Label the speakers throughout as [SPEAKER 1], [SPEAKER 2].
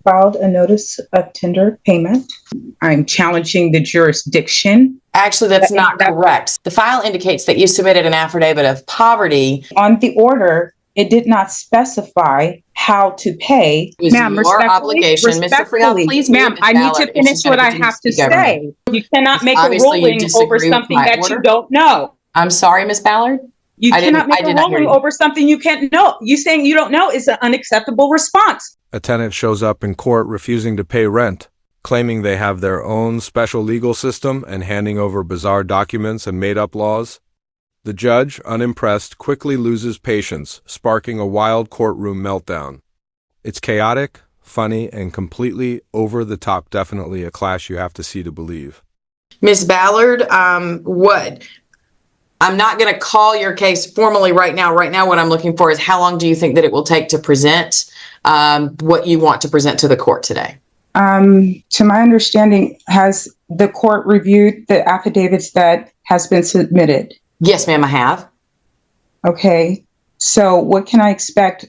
[SPEAKER 1] filed a notice of tender payment. I'm challenging the jurisdiction.
[SPEAKER 2] Actually, that's not correct. The file indicates that you submitted an affidavit of poverty.
[SPEAKER 1] On the order, it did not specify how to pay.
[SPEAKER 2] It was your obligation. Mr. Freehoff, please mute.
[SPEAKER 1] Ma'am, I need to finish what I have to say. You cannot make a ruling over something that you don't know.
[SPEAKER 2] I'm sorry, Ms. Ballard.
[SPEAKER 1] You cannot make a ruling over something you can't know. You saying you don't know is an unacceptable response.
[SPEAKER 3] A tenant shows up in court refusing to pay rent, claiming they have their own special legal system and handing over bizarre documents and made-up laws. The judge, unimpressed, quickly loses patience, sparking a wild courtroom meltdown. It's chaotic, funny, and completely over the top. Definitely a clash you have to see to believe.
[SPEAKER 2] Ms. Ballard, I'm not going to call your case formally right now. Right now, what I'm looking for is how long do you think that it will take to present what you want to present to the court today?
[SPEAKER 1] To my understanding, has the court reviewed the affidavits that has been submitted?
[SPEAKER 2] Yes, ma'am, I have.
[SPEAKER 1] Okay. So what can I expect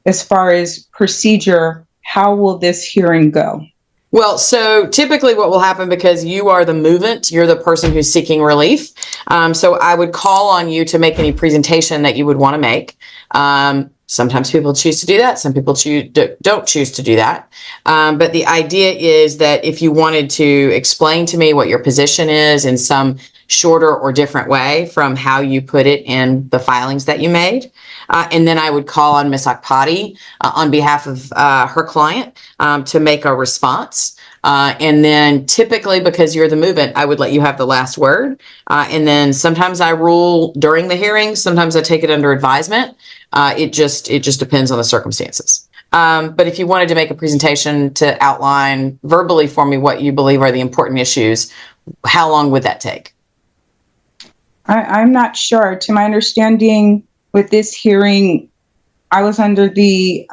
[SPEAKER 1] as far as procedure? How will this hearing go?
[SPEAKER 2] Well, so typically what will happen, because you are the movant, you're the person who's seeking relief. So I would call on you to make any presentation that you would want to make. Sometimes people choose to do that. Some people don't choose to do that. But the idea is that if you wanted to explain to me what your position is in some shorter or different way from how you put it in the filings that you made. And then I would call on Ms. Akpati on behalf of her client to make a response. And then typically, because you're the movant, I would let you have the last word. And then sometimes I rule during the hearing. Sometimes I take it under advisement. It just depends on the circumstances. But if you wanted to make a presentation to outline verbally for me what you believe are the important issues, how long would that take?
[SPEAKER 1] I'm not sure. To my understanding, with this hearing, I was under the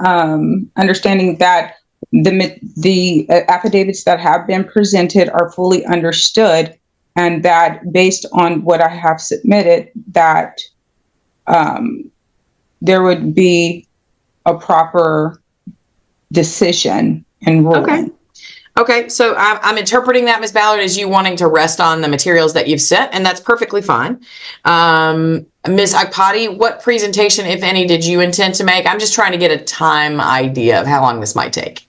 [SPEAKER 1] understanding that the affidavits that have been presented are fully understood, and that based on what I have submitted, that there would be a proper decision and ruling.
[SPEAKER 2] Okay, so I'm interpreting that, Ms. Ballard, as you wanting to rest on the materials that you've sent, and that's perfectly fine. Ms. Akpati, what presentation, if any, did you intend to make? I'm just trying to get a time idea of how long this might take.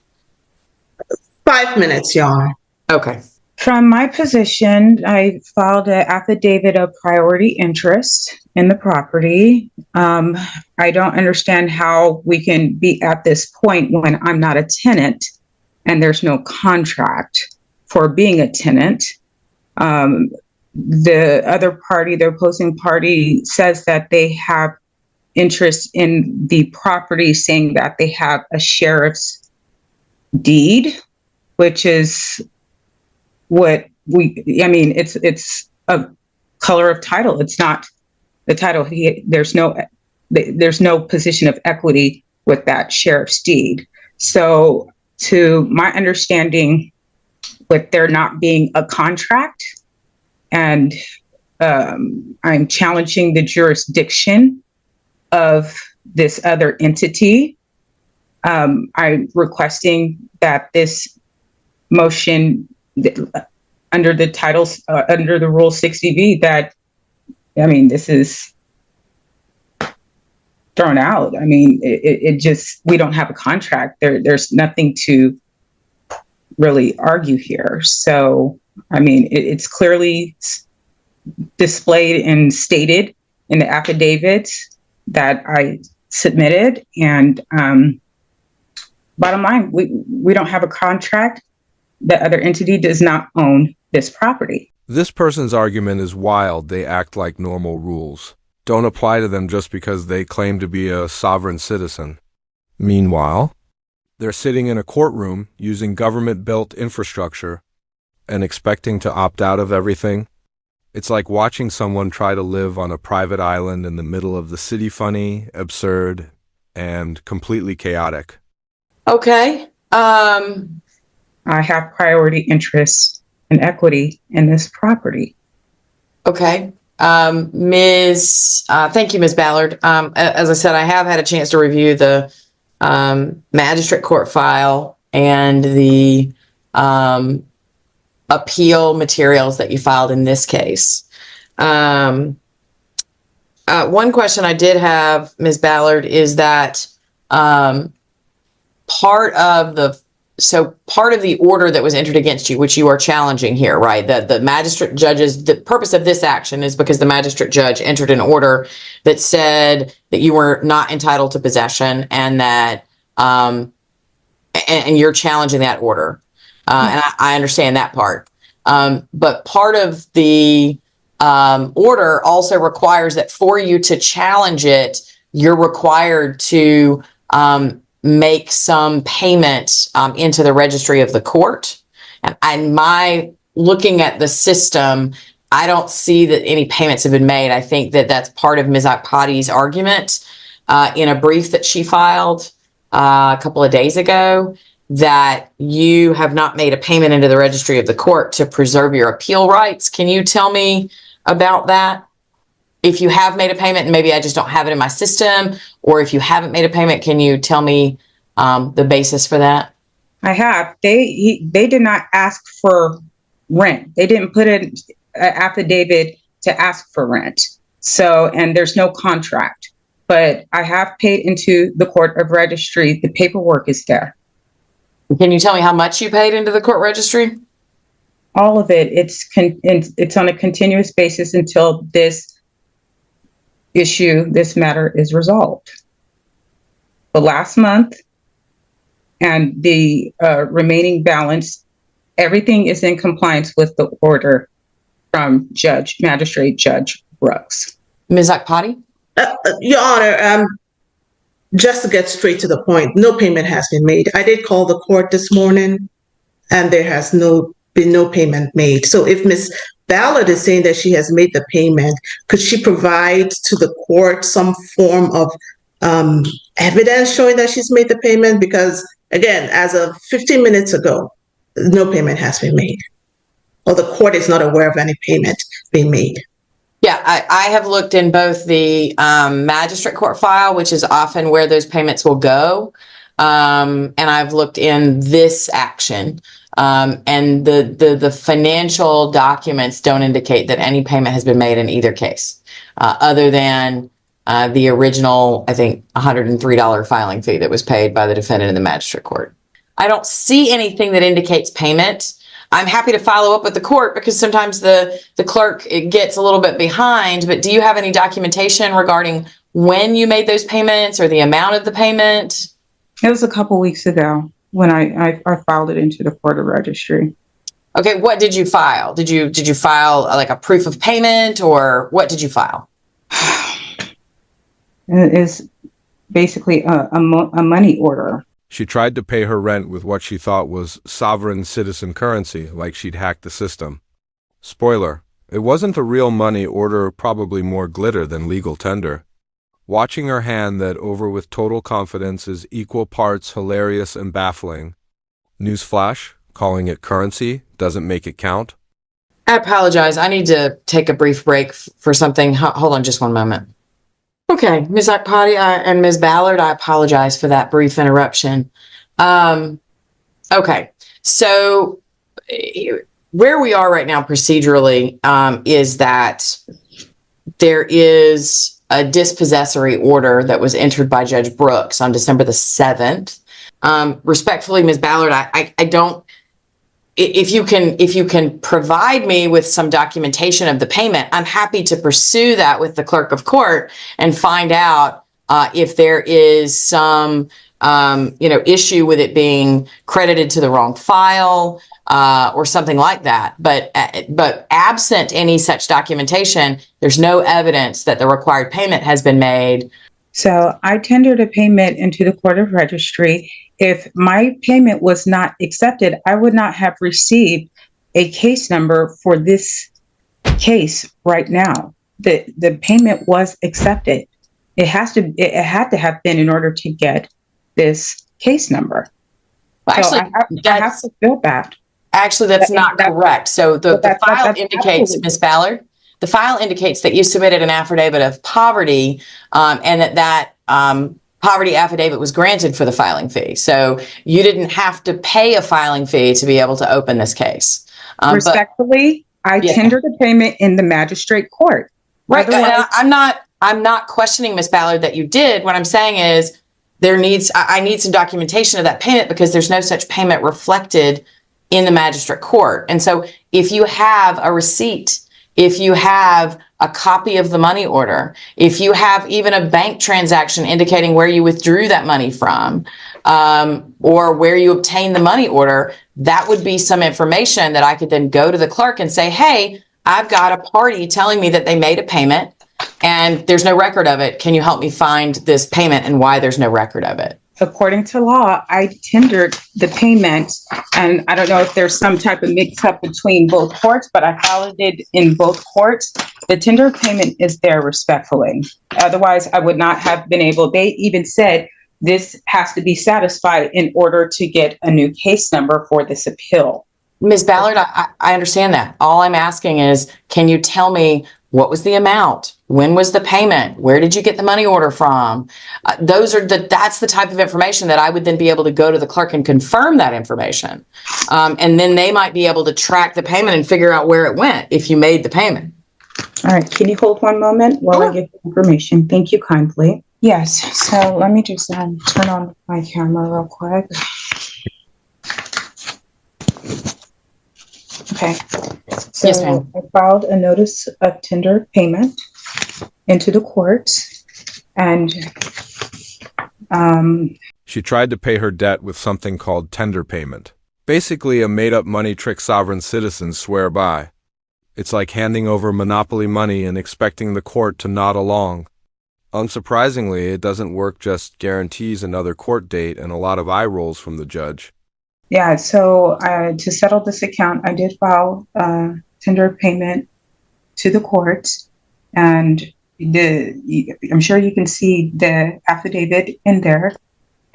[SPEAKER 4] 5 minutes, Your Honor.
[SPEAKER 2] Okay.
[SPEAKER 1] From my position, I filed an affidavit of priority interest in the property. I don't understand how we can be at this point when I'm not a tenant and there's no contract for being a tenant. The other party, the opposing party, says that they have interest in the property, saying that they have a sheriff's deed, which is what it's a color of title. It's not the title. There's no position of equity with that sheriff's deed. So to my understanding, with there not being a contract, and I'm challenging the jurisdiction of this other entity, I'm requesting that this motion under the titles, under the Rule 60B, that, this is thrown out. It just, we don't have a contract. There's nothing to really argue here. So, it's clearly displayed and stated in the affidavits that I submitted. And bottom line, we don't have a contract. The other entity does not own this property.
[SPEAKER 3] This person's argument is wild. They act like normal rules don't apply to them just because they claim to be a sovereign citizen. Meanwhile, they're sitting in a courtroom using government-built infrastructure and expecting to opt out of everything. It's like watching someone try to live on a private island in the middle of the city. Funny, absurd, and completely chaotic.
[SPEAKER 2] Okay.
[SPEAKER 1] I have priority interests and equity in this property.
[SPEAKER 2] Okay. Thank you, Ms. Ballard. As I said, I have had a chance to review the magistrate court file. and the appeal materials that you filed in this case. One question I did have, Ms. Ballard, is that part of the order that was entered against you, which you are challenging here, right? That the magistrate judges, the purpose of this action is because the magistrate judge entered an order that said that you were not entitled to possession, and that and you're challenging that order. And I understand that part. But part of the order also requires that for you to challenge it, you're required to make some payment into the registry of the court. And my looking at the system, I don't see that any payments have been made. I think that that's part of Ms. Akpati's argument in a brief that she filed a couple of days ago, that you have not made a payment into the registry of the court to preserve your appeal rights. Can you tell me about that? If you have made a payment, and maybe I just don't have it in my system, or if you haven't made a payment, can you tell me the basis for that?
[SPEAKER 1] I have. They did not ask for rent. They didn't put in an affidavit to ask for rent. So, and there's no contract. But I have paid into the court of registry. The paperwork is there.
[SPEAKER 2] Can you tell me how much you paid into the court registry?
[SPEAKER 1] All of it. It's on a continuous basis until this matter is resolved. The last month and the remaining balance, everything is in compliance with the order from Magistrate Judge Brooks.
[SPEAKER 2] Ms. Akpati?
[SPEAKER 4] Your Honor, just to get straight to the point, no payment has been made. I did call the court this morning, and there has been no payment made. So if Ms. Ballard is saying that she has made the payment, could she provide to the court some form of evidence showing that she's made the payment? Because, again, as of 15 minutes ago, no payment has been made, or the court is not aware of any payment being made.
[SPEAKER 2] Yeah, I have looked in both the magistrate court file, which is often where those payments will go, and I've looked in this action, and the financial documents don't indicate that any payment has been made in either case, other than the original, I think, $103 filing fee that was paid by the defendant in the magistrate court. I don't see anything that indicates payment. I'm happy to follow up with the court because sometimes the clerk gets a little bit behind, but do you have any documentation regarding when you made those payments or the amount of the payment?
[SPEAKER 1] It was a couple weeks ago when I filed it into the court of registry.
[SPEAKER 2] Okay, what did you file? Did you file like a proof of payment, or what did you file?
[SPEAKER 1] It is basically a money order.
[SPEAKER 3] She tried to pay her rent with what she thought was sovereign citizen currency, like she'd hacked the system. Spoiler, it wasn't a real money order, probably more glitter than legal tender. Watching her hand that over with total confidence is equal parts hilarious and baffling. Newsflash, calling it currency doesn't make it count.
[SPEAKER 2] I apologize. I need to take a brief break for something. Hold on just one moment. Okay, Ms. Akpati and Ms. Ballard, I apologize for that brief interruption. Okay, so where we are right now procedurally is that there is a dispossessory order that was entered by Judge Brooks on December the 7th. Respectfully, Ms. Ballard, I don't, if you can provide me with some documentation of the payment, I'm happy to pursue that with the clerk of court and find out if there is some issue with it being credited to the wrong file or something like that. But absent any such documentation, there's no evidence that the required payment has been made.
[SPEAKER 1] So I tendered a payment into the court of registry. If my payment was not accepted, I would not have received a case number for this case right now. The payment was accepted. It had to have been in order to get this case number.
[SPEAKER 2] Actually,
[SPEAKER 1] so I have to feel that.
[SPEAKER 2] Actually, that's not correct. So the file indicates, Ms. Ballard, the file indicates that you submitted an affidavit of poverty, and that poverty affidavit was granted for the filing fee. So you didn't have to pay a filing fee to be able to open this case.
[SPEAKER 1] Respectfully, I
[SPEAKER 2] Yes,
[SPEAKER 1] tendered a payment in the magistrate court.
[SPEAKER 2] Right.
[SPEAKER 1] Otherwise,
[SPEAKER 2] I'm not questioning, Ms. Ballard, that you did. What I'm saying is I need some documentation of that payment because there's no such payment reflected in the magistrate court. And so if you have a receipt, if you have a copy of the money order, if you have even a bank transaction indicating where you withdrew that money from, or where you obtained the money order, that would be some information that I could then go to the clerk and say, hey, I've got a party telling me that they made a payment and there's no record of it. Can you help me find this payment and why there's no record of it?
[SPEAKER 1] according to law, I tendered the payment, and I don't know if there's some type of mix-up between both courts, but I filed it in both courts. The tender payment is there respectfully. Otherwise, I would not have been able, they even said this has to be satisfied in order to get a new case number for this appeal.
[SPEAKER 2] Ms. Ballard, I understand that. All I'm asking is, can you tell me what was the amount? When was the payment? Where did you get the money order from? That's the type of information that I would then be able to go to the clerk and confirm that information. And then they might be able to track the payment and figure out where it went if you made the payment.
[SPEAKER 1] All right, can you hold one moment while I get the information? Thank you kindly. Yes, so let me just turn on my camera real quick. Okay, so
[SPEAKER 2] Yes, ma'am.
[SPEAKER 1] I filed a notice of tender payment into the courts, and
[SPEAKER 3] She tried to pay her debt with something called tender payment. Basically a made-up money trick sovereign citizens swear by. It's like handing over monopoly money and expecting the court to nod along. Unsurprisingly, it doesn't work, just guarantees another court date and a lot of eye rolls from the judge.
[SPEAKER 1] yeah, so to settle this account, I did file tender payment to the courts, and I'm sure you can see the affidavit in there,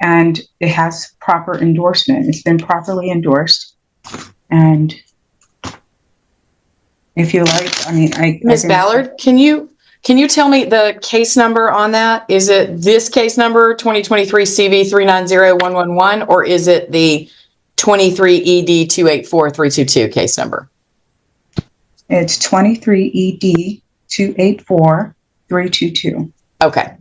[SPEAKER 1] and it has proper endorsement. It's been properly endorsed, and if you like, I mean,
[SPEAKER 2] Ms. Ballard, can you tell me the case number on that? Is it this case number 2023 CV 390-111, or is it the 23 ED 284322 case number?
[SPEAKER 1] It's 23 ED 284322.
[SPEAKER 2] Okay.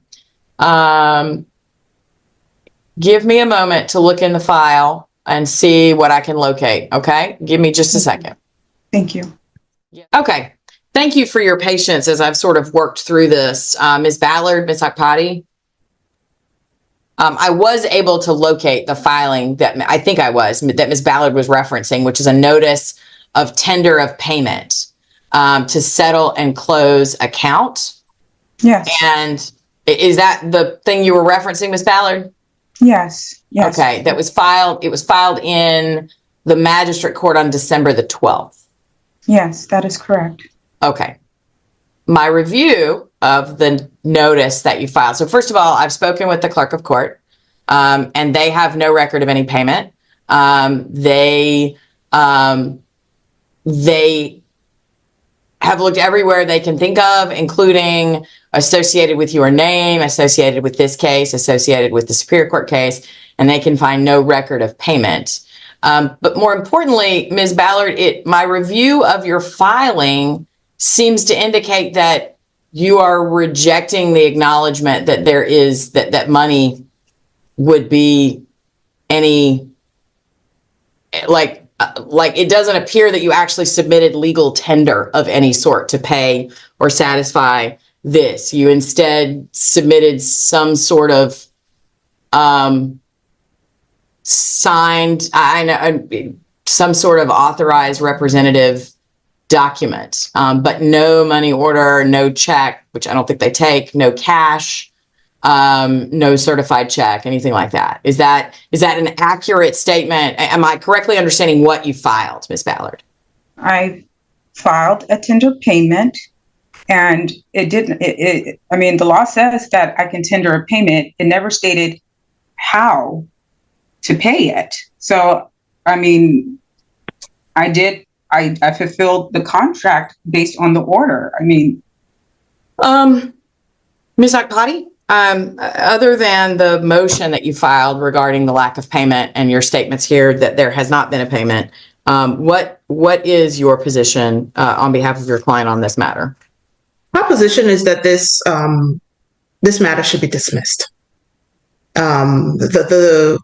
[SPEAKER 2] Give me a moment to look in the file and see what I can locate. Okay. Give me just a second.
[SPEAKER 1] Thank you.
[SPEAKER 2] Okay. Thank you for your patience as I've sort of worked through this. Ms. Ballard, Ms. Akpati. I was able to locate the filing that that Ms. Ballard was referencing, which is a notice of tender of payment to settle and close account.
[SPEAKER 1] Yes.
[SPEAKER 2] And is that the thing you were referencing, Ms. Ballard?
[SPEAKER 1] Yes. Yes.
[SPEAKER 2] Okay. That was filed. It was filed in the magistrate court on December the 12th.
[SPEAKER 1] Yes, that is correct.
[SPEAKER 2] Okay. My review of the notice that you filed. So first of all, I've spoken with the clerk of court, and they have no record of any payment. They have looked everywhere they can think of, including associated with your name, associated with this case, associated with the Superior Court case, and they can find no record of payment. But more importantly, Ms. Ballard, my review of your filing seems to indicate that you are rejecting the acknowledgement that there is that money would be any like it doesn't appear that you actually submitted legal tender of any sort to pay or satisfy this. You instead submitted some sort of signed, some sort of authorized representative document, but no money order, no check, which I don't think they take, no cash, no certified check, anything like that. Is that an accurate statement? Am I correctly understanding what you filed, Ms. Ballard?
[SPEAKER 1] I filed a tender payment, and it didn't, I mean, the law says that I can tender a payment. It never stated how to pay it. So, I mean, I fulfilled the contract based on the order. I mean,
[SPEAKER 2] Ms. Akpati, Other than the motion that you filed regarding the lack of payment and your statements here that there has not been a payment, what is your position on behalf of your client on this matter?
[SPEAKER 4] My position is that this matter should be dismissed. The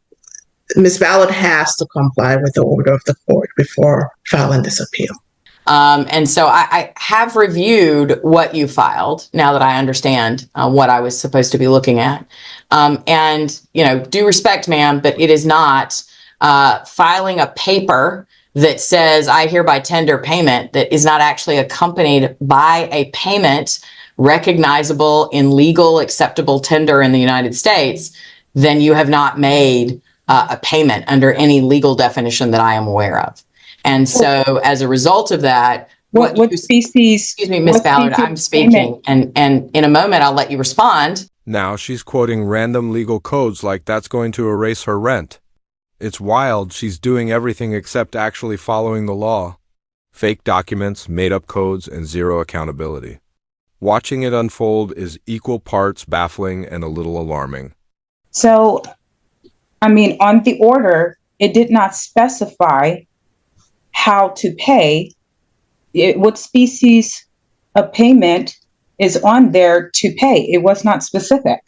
[SPEAKER 4] Ms. Ballard has to comply with the order of the court before filing this appeal.
[SPEAKER 2] And so I have reviewed what you filed now that I understand what I was supposed to be looking at. And, you know, due respect, ma'am, but it is not filing a paper that says I hereby tender payment that is not actually accompanied by a payment recognizable in legal acceptable tender in the United States. Then you have not made a payment under any legal definition that I am aware of. And so as a result of that,
[SPEAKER 1] What species?
[SPEAKER 2] Excuse me, Ms. Ballard, I'm speaking, and in a moment I'll let you respond.
[SPEAKER 3] Now she's quoting random legal codes like that's going to erase her rent. It's wild, she's doing everything except actually following the law. Fake documents, made-up codes, and zero accountability. Watching it unfold is equal parts baffling and a little alarming.
[SPEAKER 1] So, I mean, on the order, it did not specify how to pay. What species of payment is on there to pay? It was not specific.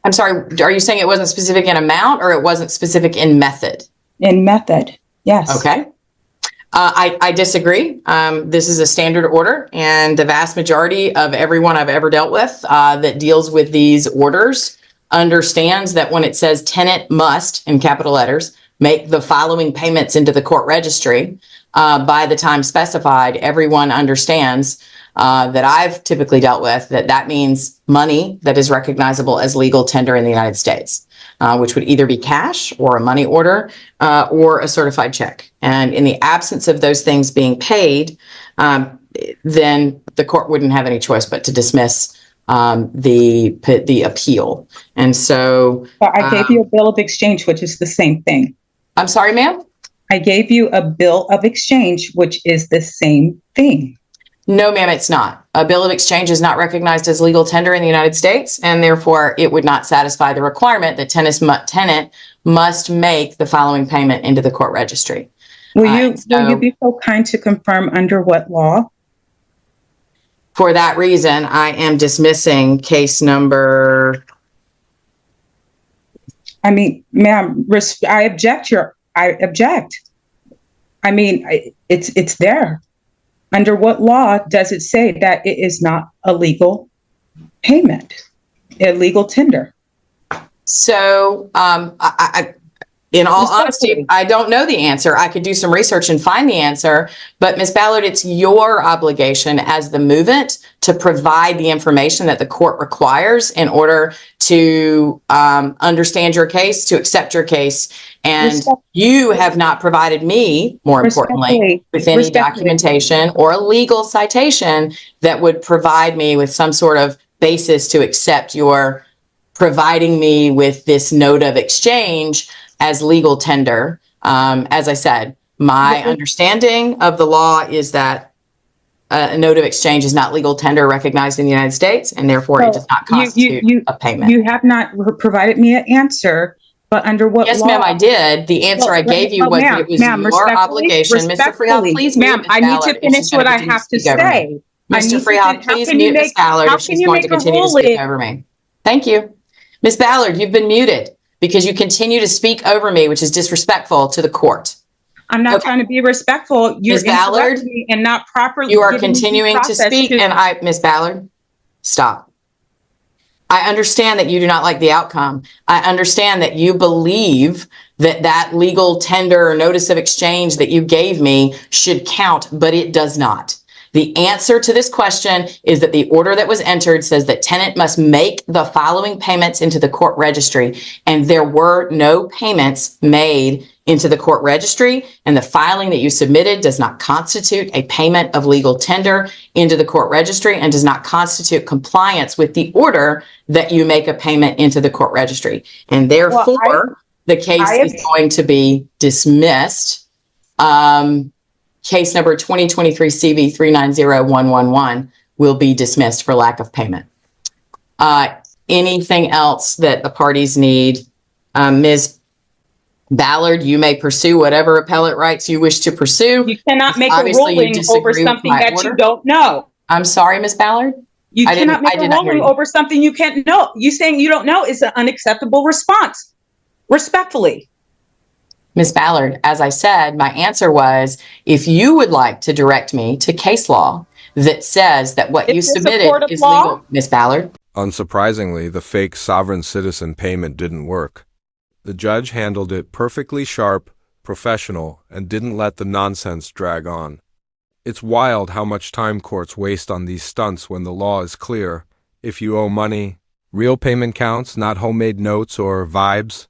[SPEAKER 2] I'm sorry, are you saying it wasn't specific in amount or it wasn't specific in method?
[SPEAKER 1] In method, yes.
[SPEAKER 2] Okay. I disagree. This is a standard order, and the vast majority of everyone I've ever dealt with that deals with these orders understands that when it says tenant must, in capital letters, make the following payments into the court registry by the time specified, everyone understands that I've typically dealt with that means money that is recognizable as legal tender in the United States, which would either be cash or a money order or a certified check. And in the absence of those things being paid, then the court wouldn't have any choice but to dismiss the appeal. And so
[SPEAKER 1] I gave you a bill of exchange, which is the same thing.
[SPEAKER 2] I'm sorry, ma'am?
[SPEAKER 1] I gave you a bill of exchange, which is the same thing.
[SPEAKER 2] No, ma'am, it's not. A bill of exchange is not recognized as legal tender in the United States, and therefore it would not satisfy the requirement that tenant must make the following payment into the court registry.
[SPEAKER 1] Will you be so kind to confirm under what law?
[SPEAKER 2] For that reason, I am dismissing case number.
[SPEAKER 1] I mean, ma'am, I object. I object. I mean, it's there. Under what law does it say that it is not a legal payment, a legal tender?
[SPEAKER 2] So, in all honesty, I don't know the answer. I could do some research and find the answer, but Ms. Ballard, it's your obligation as the movant to provide the information that the court requires in order to understand your case, to accept your case. And you have not provided me, more importantly, with any documentation or a legal citation that would provide me with some sort of basis to accept your providing me with this note of exchange as legal tender. As I said, my understanding of the law is that a note of exchange is not legal tender recognized in the United States, and therefore it does not constitute a payment.
[SPEAKER 1] You have not provided me an answer, but under what law?
[SPEAKER 2] Yes, ma'am, I did. The answer I gave you was that it was your obligation. Mr. Freehold, please mute Ms.
[SPEAKER 1] I need to
[SPEAKER 2] Ballard.
[SPEAKER 1] finish what I have to say.
[SPEAKER 2] Mr. Freehold, please mute Ms. Ballard if she's going to continue to speak over me. Thank you. Ms. Ballard, you've been muted because you continue to speak over me, which is disrespectful to the court.
[SPEAKER 1] I'm not trying to be respectful. You're
[SPEAKER 2] Ms. Ballard,
[SPEAKER 1] me and not properly.
[SPEAKER 2] You are continuing to speak, and Ms. Ballard, stop. I understand that you do not like the outcome. I understand that you believe that that legal tender or notice of exchange that you gave me should count, but it does not. The answer to this question is that the order that was entered says that tenant must make the following payments into the court registry, and there were no payments made into the court registry, and the filing that you submitted does not constitute a payment of legal tender into the court registry and does not constitute compliance with the order that you make a payment into the court registry. And therefore, the case is going to be dismissed. Case number 2023 CV 390111 will be dismissed for lack of payment. anything else that the parties need, Ms. Ballard, you may pursue whatever appellate rights you wish to pursue.
[SPEAKER 1] You cannot make a
[SPEAKER 2] Obviously, you
[SPEAKER 1] ruling over
[SPEAKER 2] disagree with
[SPEAKER 1] something
[SPEAKER 2] my
[SPEAKER 1] that
[SPEAKER 2] order.
[SPEAKER 1] you don't know.
[SPEAKER 2] I'm sorry, Ms. Ballard.
[SPEAKER 1] You cannot make
[SPEAKER 2] I
[SPEAKER 1] a
[SPEAKER 2] did not hear
[SPEAKER 1] ruling
[SPEAKER 2] you.
[SPEAKER 1] over something you can't know. You saying you don't know is an unacceptable response. Respectfully.
[SPEAKER 2] Ms. Ballard, as I said, my answer was, if you would like to direct me to case law that says that what you
[SPEAKER 1] Is this a
[SPEAKER 2] submitted
[SPEAKER 1] court of
[SPEAKER 2] is
[SPEAKER 1] law?
[SPEAKER 2] legal, Ms. Ballard.
[SPEAKER 3] Unsurprisingly, the fake sovereign citizen payment didn't work. The judge handled it perfectly sharp, professional, and didn't let the nonsense drag on. It's wild how much time courts waste on these stunts when the law is clear. If you owe money, real payment counts, not homemade notes or vibes.